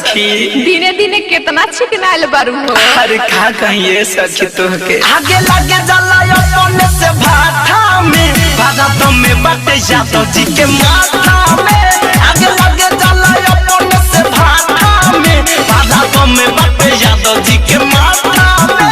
सखी दिने दिने कितना चिकनाइल बारू हो। अरे का कहिए सखी तोहके आगे लगे जला अपने से भाटा में भारत में बटे यादव जी के माथा में। आगे लगे जला अपने से भाटा में भारत में बटे यादव जी के माथा में।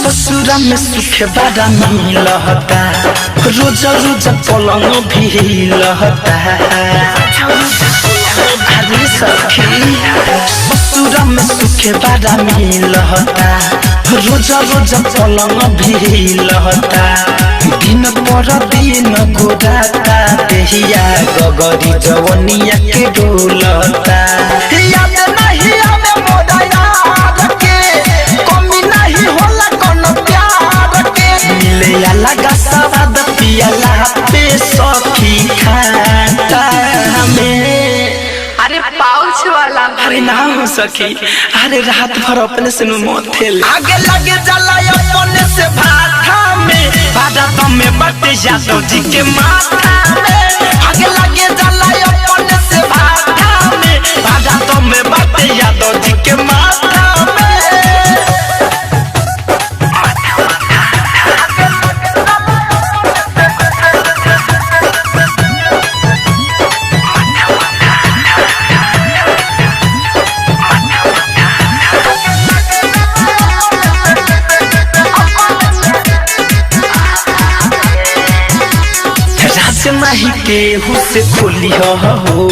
ससुरा में सुख बड़ा मिलता रोज रोज पलंग भी लहता। अरे सखी ससुरा में सुख बड़ा मिलता रोज रोज पलंग भी लहता। दिन पर दिन गोराता देहिया गगरी जवनिया के डोलता। याद नहीं आवे मोरा यार के कमी नहीं होला कोनो प्यार के। मिले लगा स्वाद पियला पे सखी खाता हमें। अरे पाउच वाला अरे ना हो सखी अरे रात भर अपने से मोथेल। आगे लगे जला अपने से भाटा में भारत में बटे यादव जी के माथा में। आगे लगे जला अपने से भाटा में भारत में बटे यादव जी के माथा में। नहीं केहू से खोली हो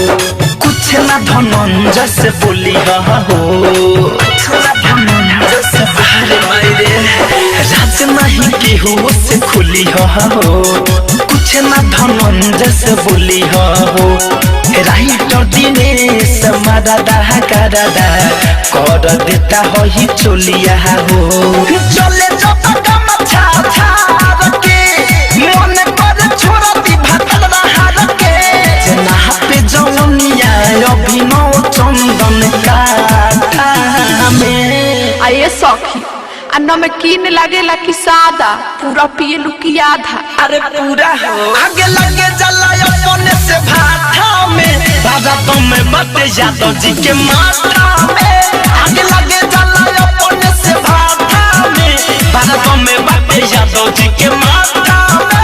कुछ ना धनंजय से बोली हो। राज नहीं केहू से खोली हो कुछ ना धनंजय से बोली हो। राइटर दिनेश मरदा करदा कर देता हो ही चोलिया हो। चले जब कम छा छा के मन कर छोड़ दी भटल रहा के। जना पे जौनिया अभिनव चंदन का में। आये सखी आ नमकीन लागेला कि सादा पूरा पिए लुकी आधा। अरे पूरा हो आगे लगे जला अपने से भाटा में भारत में बटे यादव जी के माथा में। आगे लगे जला अपने से भाटा में भारत में बटे यादव जी के माथा में।